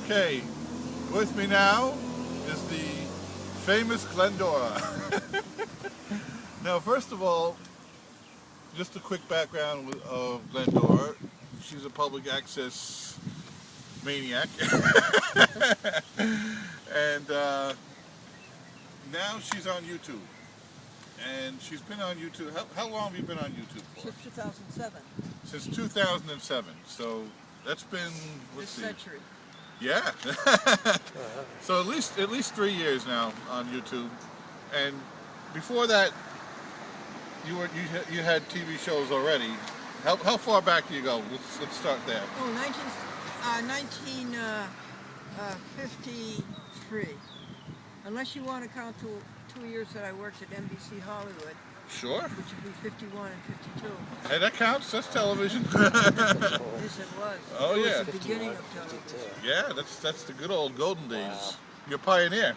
Okay, with me now is the famous Glendora. Now, first of all, just a quick background of Glendora. She's a public access maniac. And now she's on YouTube. And she's been on YouTube. How long have you been on YouTube for? Since 2007. Since 2007. So that's been, let's see. Century. Yeah. So at least 3 years now on YouTube. And before that, you had TV shows already. How far back do you go? Let's start there. Oh, 1953. Unless you want to count to 2 years that I worked at NBC Hollywood. Sure. Which would be 51 and 52. Hey, that counts. That's television. Yes, it was. Oh, it was yeah. the beginning of television. Yeah, that's the good old golden days. Wow. You're a pioneer.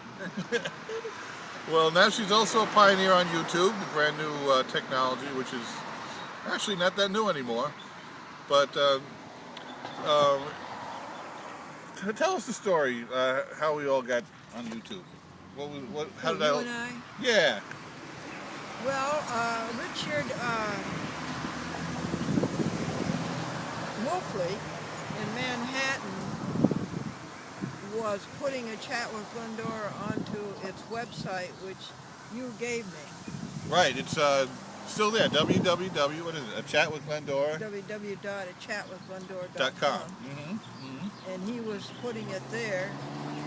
Well, now she's also a pioneer on YouTube, the brand new technology, which is actually not that new anymore. But tell us the story, how we all got on YouTube. How did you and I? Yeah. Well, Richard Wolfley in Manhattan was putting a Chat with Glendora onto its website, which you gave me. Right, it's still there. www. What is it? A Chat with Glendora. www.achatwithglendora.com. And he was putting it there,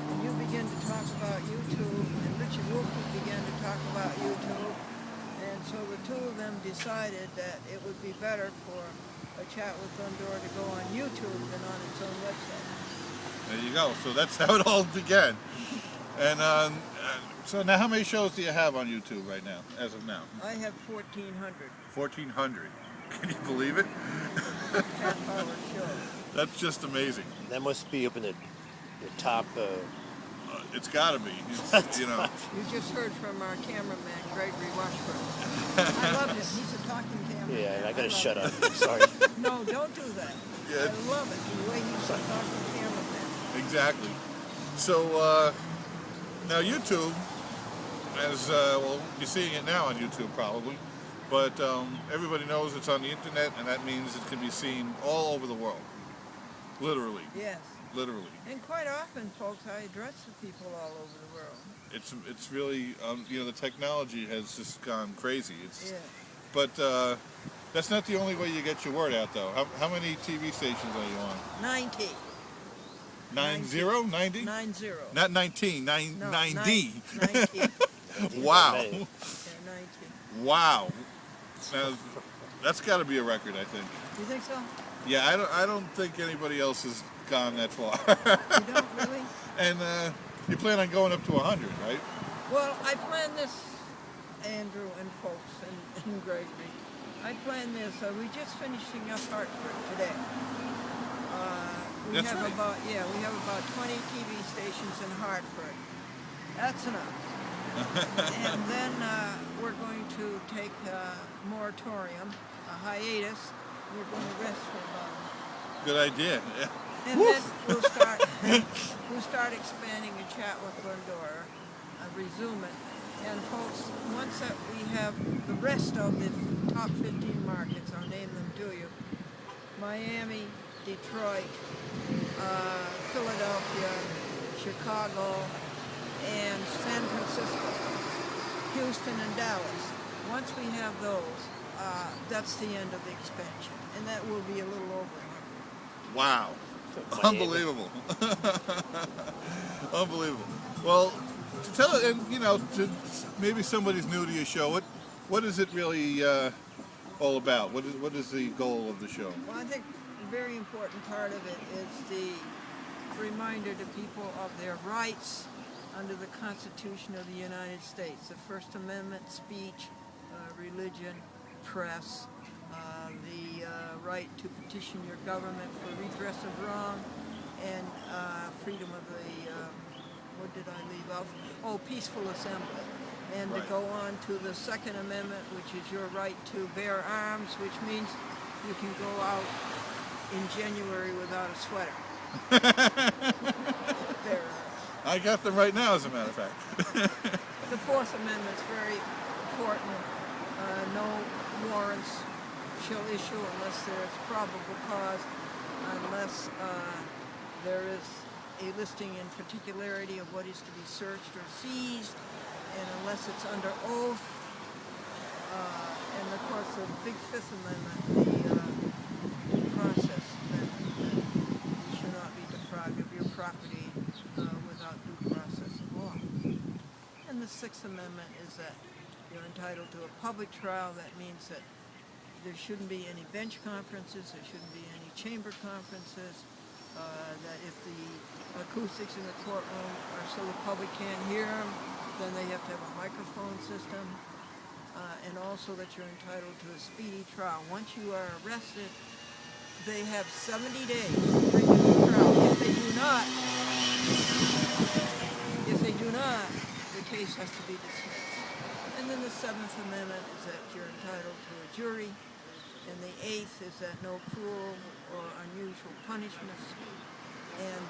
and you began to talk about YouTube, and Richard Wolfley began to talk about YouTube. And so the two of them decided that it would be better for a Chat with Glendora to go on YouTube than on its own website. There you go. So that's how it all began. And so now, how many shows do you have on YouTube right now, as of now? I have 1,400. 1,400. Can you believe it? Half-hour shows. That's just amazing. That must be up in the top. It's got to be. You know. You just heard from our cameraman, Gregory Washburn. I love him. He's a talking cameraman. Yeah, I gotta shut up. Sorry. No, don't do that. Yeah. I love it, the way he's a talking cameraman. Exactly. So now YouTube, as well, you're seeing it now on YouTube probably, but everybody knows it's on the internet, and that means it can be seen all over the world. Literally. Yes. Literally. And quite often, folks, I address the people all over the world. It's really you know, the technology has just gone crazy. Yeah. But that's not the only way you get your word out, though. How many TV stations are you on? 90. 90? 90? 90. Not 19. 90. 90. Wow. Yeah, 90. Wow. Now, that's got to be a record, I think. You think so? Yeah, I don't think anybody else has gone that far. You don't really? And you plan on going up to 100, right? Well, I plan this, Andrew and folks and Gregory. I plan this. We're just finishing up Hartford today. We have about 20 TV stations in Hartford. That's enough. And then we're going to take a moratorium, a hiatus. We're going to rest for a while. Good idea. Yeah. And then we'll start expanding a Chat with Glendora, resume it. And folks, once that we have the rest of the top 15 markets, I'll name them to you: Miami, Detroit, Philadelphia, Chicago, and San Francisco, Houston, and Dallas. Once we have those, that's the end of the expansion, and that will be a little over 100. Wow. Unbelievable. Unbelievable. Well, to tell it, and you know, maybe somebody's new to your show. What is it really all about? What is the goal of the show? Well, I think a very important part of it is the reminder to people of their rights under the Constitution of the United States: the First Amendment, speech, religion, press, the right to petition your government for redress of wrong, and freedom of the, what did I leave off? Oh, peaceful assembly. And right. To go on to the Second Amendment, which is your right to bear arms, which means you can go out in January without a sweater. I got them right now, as a matter of fact. The Fourth Amendment's very important. No warrants shall issue unless there's probable cause, unless there is a listing in particularity of what is to be searched or seized, and unless it's under oath. And of course, the big Fifth Amendment, the due process, that you should not be deprived of your property without due process of law. And the Sixth Amendment is that you're entitled to a public trial. That means that there shouldn't be any bench conferences, there shouldn't be any chamber conferences, that if the acoustics in the courtroom are so the public can't hear them, then they have to have a microphone system, and also that you're entitled to a speedy trial. Once you are arrested, they have 70 days to bring you to trial. If they do not, the case has to be dismissed. And then the Seventh Amendment is that you're entitled to a jury, and the Eighth is that no cruel or unusual punishments. And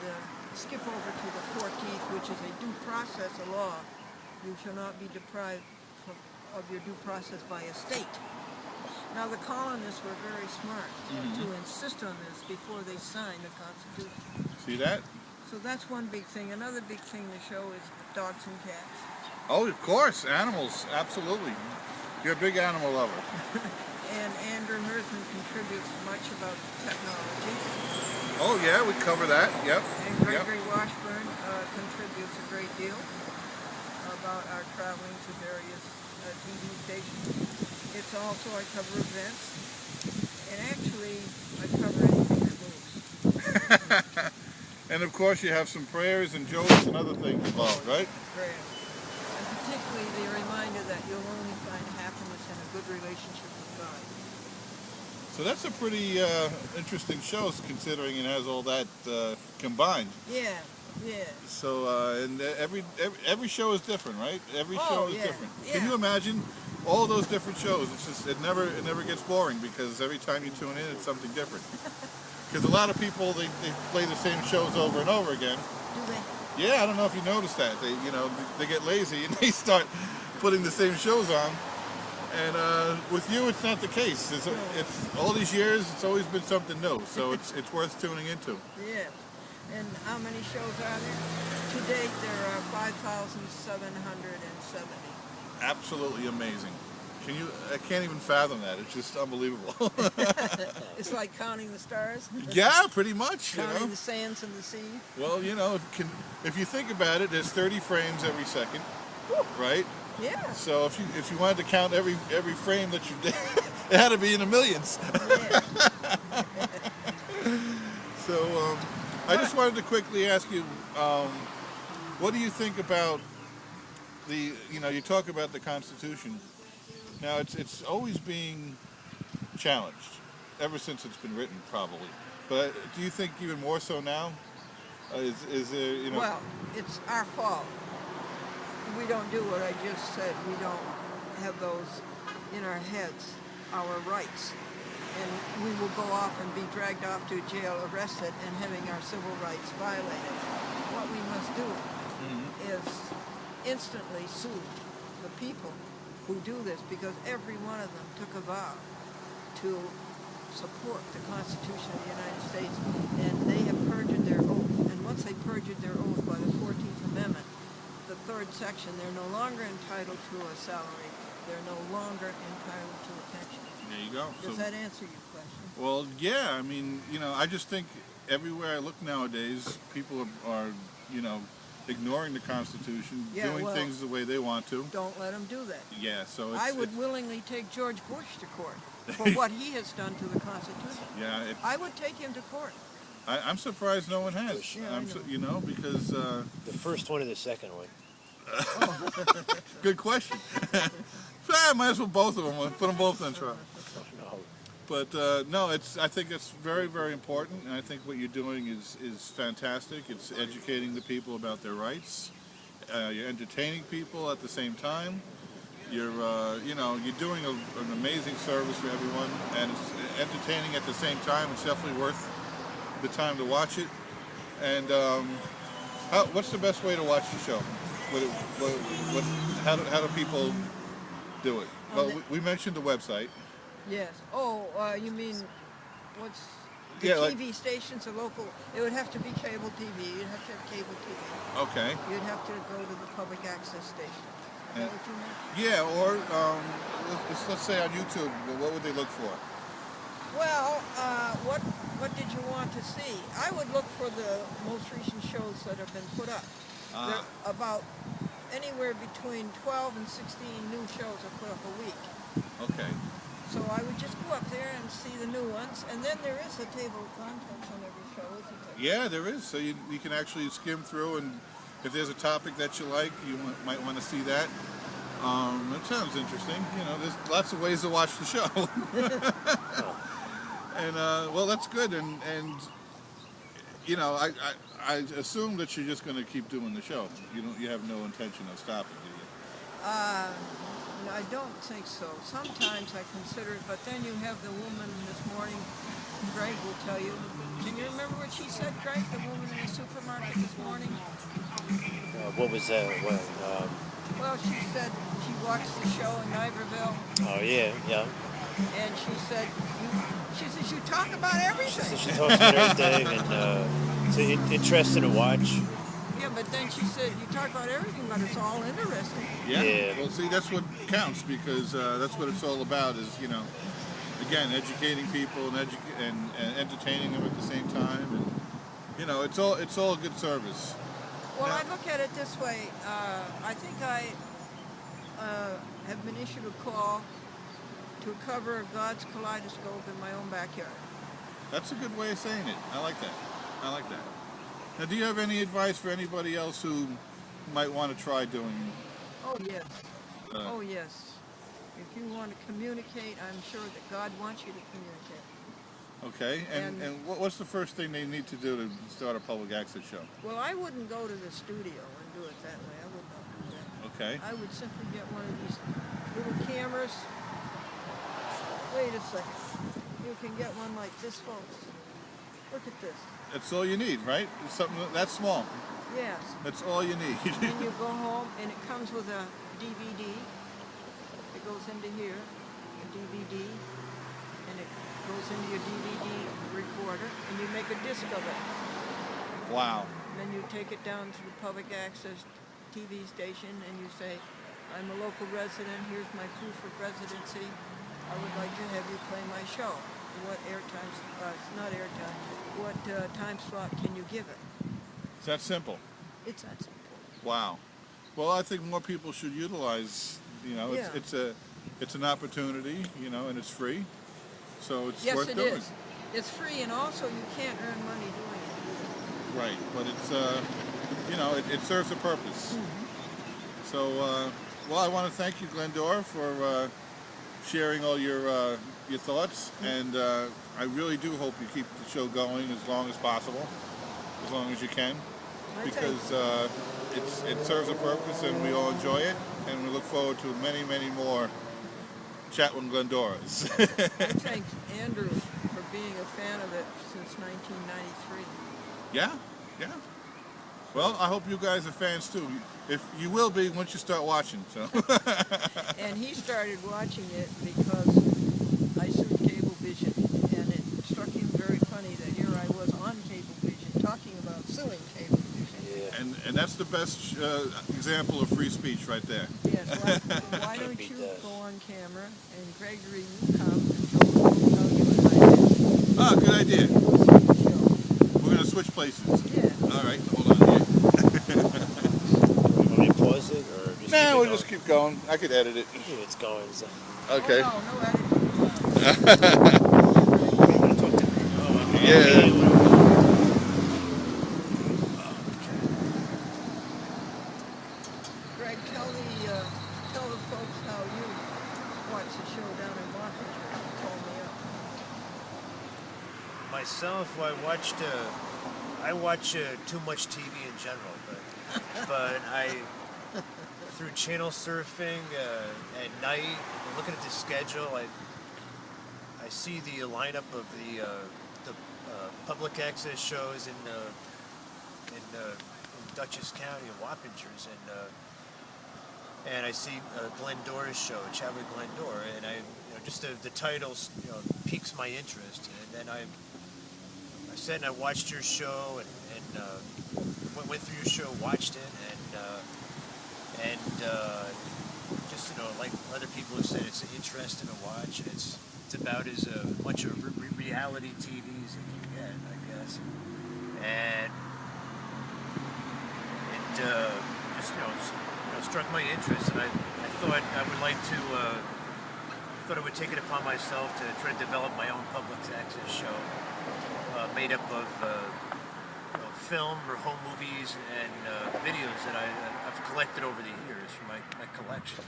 skip over to the 14th, which is a due process of law. You shall not be deprived of your due process by a state. Now, the colonists were very smart to insist on this before they signed the Constitution. See that? So that's one big thing. Another big thing to show is dogs and cats. Oh, of course, animals, absolutely. You're a big animal lover. And Andrew Mersman contributes much about technology. Oh yeah, we cover that. Yep. And Gregory Washburn contributes a great deal about our traveling to various TV stations. It's also, I cover events, and actually I cover anything that moves. And of course you have some prayers and jokes and other things involved, right? Prayers. And particularly the reminder that you'll only find happiness in a good relationship with God. So that's a pretty interesting show, considering it has all that combined. Yeah. So and every show is different, right? Every show is different. Yeah. Can you imagine all those different shows? It's just it never gets boring, because every time you tune in, it's something different. Because a lot of people they play the same shows over and over again. Do they? Yeah, I don't know if you noticed that. They get lazy and they start putting the same shows on. And with you, it's not the case. It's all these years. It's always been something new. So it's worth tuning into. Yeah. And how many shows are there? To date, there are 5,770. Absolutely amazing. I can't even fathom that. It's just unbelievable. It's like counting the stars. Yeah, pretty much. Counting the sands in the sea. Well, if you think about it, there's 30 frames every second, right? Yeah. So if you wanted to count every frame that you did, it had to be in the millions. Yeah. So I just wanted to quickly ask you, what do you think about you talk about the Constitution. Now it's always being challenged ever since it's been written, probably. But do you think even more so now? Is there, Well, it's our fault. We don't do what I just said. We don't have those in our heads, our rights. And we will go off and be dragged off to jail, arrested, and having our civil rights violated. What we must do is instantly sue the people who do this, because every one of them took a vow to support the Constitution of the United States, and they have perjured their oath. And once they perjured their oath by the 14th Amendment, the third section, they're no longer entitled to a salary. They're no longer entitled to a pension. There you go. Does that answer your question? Well, yeah. I mean, I just think everywhere I look nowadays, people are ignoring the Constitution, doing things the way they want to. Don't let them do that. Yeah, so I would willingly take George Bush to court for what he has done to the Constitution. Yeah, I would take him to court. I'm surprised no one has. Yeah, Because the first one or the second one? Good question. I might as well both of them. Put them both on trial. No. But no, I think it's very, very important, and I think what you're doing is fantastic. It's educating the people about their rights. You're entertaining people at the same time. You're doing an amazing service for everyone, and it's entertaining at the same time. It's definitely worth the time to watch it. And What's the best way to watch the show? How do people do it? On Well, the, we mentioned the website. yes. Oh, you mean what's the Yeah, like TV stations? The local. It would have to be cable TV. You'd have to have cable TV. okay, You'd have to go to the public access station. Is and, that what you meant? yeah, or let's say on YouTube. What would they look for? Well, what did you want to see? I would look for the most recent shows that have been put up. There are about anywhere between 12 and 16 new shows are put up a week. Okay. So I would just go up there and see the new ones, and then there is a table of contents on every show, isn't there? Yeah, there is. So you can actually skim through, and if there's a topic that you like, you might want to see that. It sounds interesting. You know, there's lots of ways to watch the show. And well, that's good. And you know, I assume that you're just going to keep doing the show. You have no intention of stopping, do you? I don't think so. Sometimes I consider it, but then you have the woman this morning, Greg will tell you. Can you remember what she said, Greg, the woman in the supermarket this morning? What was that? Well, she said she watched the show in Niverville, Oh yeah, yeah. and she says, you talk about everything. So she talks about everything, and it's interesting to watch. Yeah, but then she said, you talk about everything, but it's all interesting. Yeah. Yeah. Well, see, that's what counts because that's what it's all about. Is again, educating people and entertaining them at the same time, and it's all a good service. Well, Now- I look at it this way. I think I have been issued a call to cover God's kaleidoscope in my own backyard. That's a good way of saying it. I like that. Now, do you have any advice for anybody else who might want to try doing? Oh, yes. Uh, Oh, yes. If you want to communicate, I'm sure that God wants you to communicate. Okay, and And- what's the first thing they need to do to start a public access show? Well, I wouldn't go to the studio and do it that way. I would not do that. Okay. I would simply get one of these little cameras. Wait a second. You can get one like this, folks. Look at this. That's all you need, right? It's something that's small. Yes. That's all you need. And you go home, and it comes with a DVD. It goes into here, a DVD, and it goes into your DVD recorder, and you make a disc of it. Wow. Then you take it down to the public access TV station, and you say, I'm a local resident, here's my proof of residency. I would like to have you play my show. What airtime, not airtime, what time slot can you give it? It's that simple. It's that simple. Wow. Well, I think more people should utilize. Yeah. It's an opportunity. And it's free, so it's Yes, worth it doing. is. It's free, and also you can't earn money doing it. Right, but it's it serves a purpose. Mm-hmm. So, well, I want to thank you, Glendora, for sharing all your thoughts, and I really do hope you keep the show going as long as possible, as long as you can, because it serves a purpose, and we all enjoy it, and we look forward to many, many more Chatwin Glendoras. I thank Andrew for being a fan of it since 1993. Yeah. Well, I hope you guys are fans too. If you will be once you start watching. So. And he started watching it because I sued Cablevision, and it struck him very funny that here I was on Cablevision talking about suing Cablevision. Yeah. And that's the best example of free speech right there. Yes, why don't Beat you that. go on camera, and Gregory, you come and tell you and I did. Ah, good idea. We'll see the show. We're going to switch places. Yeah. All right, hold on here. Want me to pause it or just? Nah, keep it we'll going? just keep going. I could edit it. Yeah, it's going. So. Okay. Oh, no editing. Talk to me. Oh, Yeah. Greg, tell the folks how you watch the show down in Washington. Call me up. Myself, I watch too much TV in general, but I through channel surfing at night, looking at the schedule, I see the lineup of the public access shows in Dutchess County and Wappingers, and I see Glendora's show, Chadwick Glendora, and just the titles, piques my interest, and then I sat and I watched your show and went through your show, watched it, and just like other people have said, it's interesting to watch, and it's about as much of reality TV as you can get, I guess, and it just struck my interest, and I thought I would like to. Thought I would take it upon myself to try to develop my own public access show, made up of film or home movies and videos that I've collected over the years from my collection,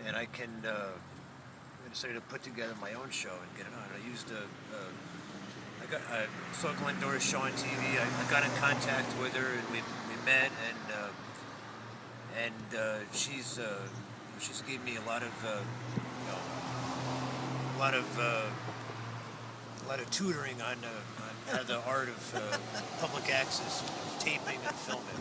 and I can decided to put together my own show and get it on. I used I saw Glendora's show on TV. I got in contact with her and we met, and she's gave me a lot of tutoring on the art of public access, taping and filming,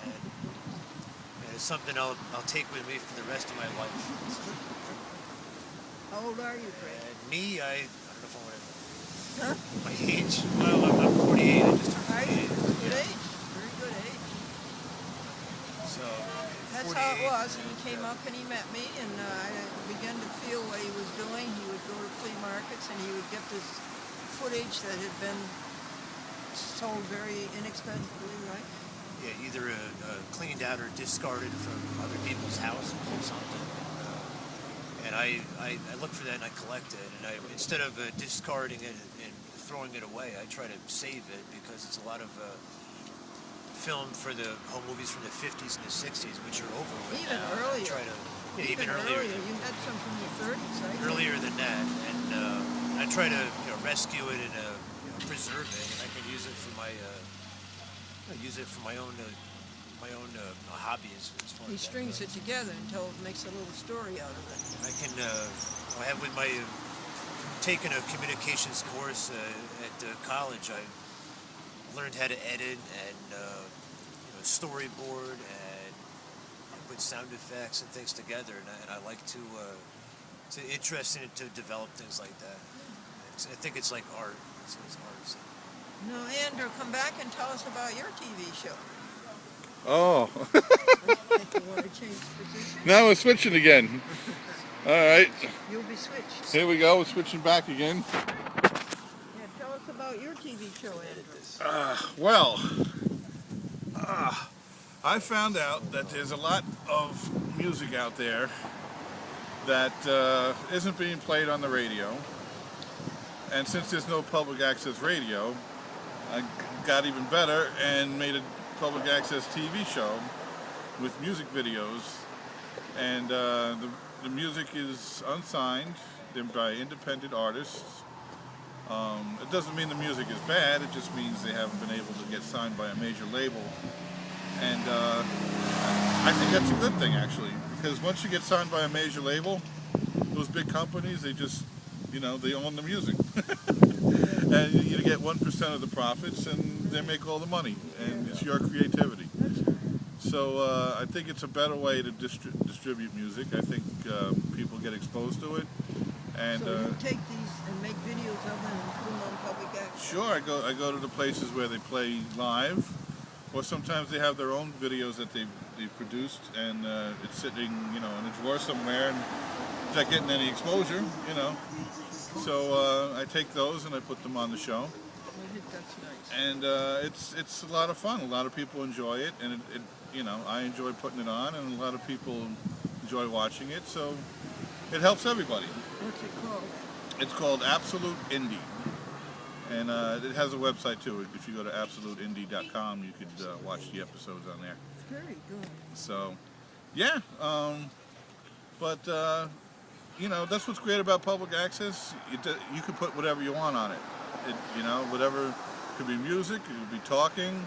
and it's something I'll take with me for the rest of my life. How old are you, Craig? Me, I don't know if I want to. Huh? My age? Well, I'm 48. I just turned Are 48. you? Good age. Very good age. So. That's how it was. He came up and he met me, and I began to feel what he was doing. He would go to flea markets and he would get this footage that had been sold very inexpensively, right? Yeah, either cleaned out or discarded from other people's houses or something. And I look for that and I collect it. And instead of discarding it and throwing it away, I try to save it because it's a lot of film for the home movies from the 50s and the 60s, which are over with even now. earlier. Even earlier. You had some from the 30s, right? Earlier than that, and I try to rescue it and preserve it, and I can use it for my own hobbies. As far He as strings it together until it makes a little story out of it. I can. I have with my taken a communications course at college. I learned how to edit and storyboard and put sound effects and things together, and I like to. It's interesting to develop things like that. I think it's like art. It's art. So. No, Andrew, come back and tell us about your TV show. Oh. You want to change position? Now we're switching again. All right. You'll be switched. Here we go. We're switching back again. Yeah, tell us about your TV show, Andrew. I found out that there's a lot of music out there that isn't being played on the radio. And since there's no public access radio, I got even better and made a public access TV show with music videos. And the music is unsigned. They're by independent artists. It doesn't mean the music is bad, it just means they haven't been able to get signed by a major label. And I think that's a good thing, actually, because once you get signed by a major label, those big companies, they just, they own the music. And you get 1% of the profits, and they make all the money, and it's your creativity. So I think it's a better way to distribute music. I think people get exposed to it. And so you take these and make videos of them and put them on public access? Sure, I go to the places where they play live, or sometimes they have their own videos that they've produced, and it's sitting, in a drawer somewhere, and it's not getting any exposure, So I take those and I put them on the show. I think that's nice. And it's a lot of fun. A lot of people enjoy it, and I enjoy putting it on, and a lot of people enjoy watching it. So it helps everybody. What's it called? It's called Absolute Indie, and it has a website too. If you go to absoluteindie.com, you could watch the episodes on there. Very good. So, yeah, but that's what's great about public access. You can put whatever you want on it. Whatever. It could be music. It could be talking.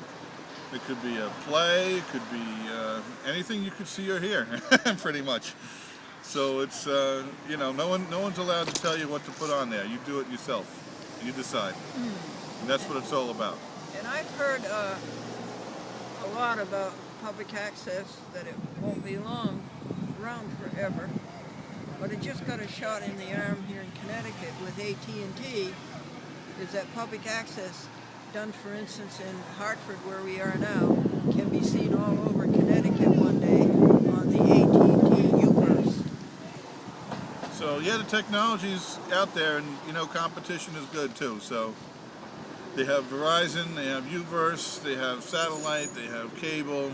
It could be a play. It could be anything you could see or hear, pretty much. So it's no one's allowed to tell you what to put on there. You do it yourself. You decide. And that's what it's all about. And I've heard lot about public access, that it won't be around forever. But it just got a shot in the arm here in Connecticut with AT&T, is that public access done, for instance, in Hartford, where we are now, can be seen all over Connecticut one day on the AT&T Uverse. So yeah, the technology's out there, and you know, competition is good too. So they have Verizon, they have Uverse, they have satellite, they have cable.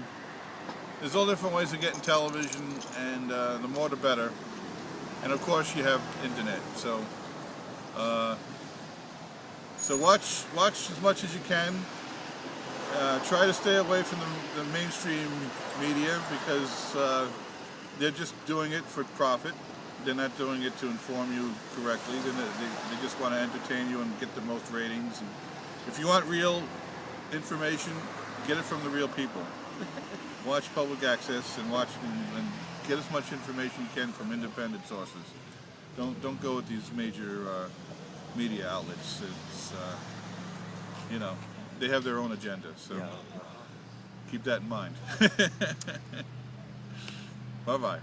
There's all different ways of getting television, and the more the better. And of course, you have internet. So watch as much as you can. Try to stay away from the mainstream media, because they're just doing it for profit. They're not doing it to inform you correctly. They just want to entertain you and get the most ratings. And if you want real information, get it from the real people. Watch public access and watch and get as much information you can from independent sources. Don't go with these major media outlets. It's you know, they have their own agenda. So keep that in mind. Bye-bye.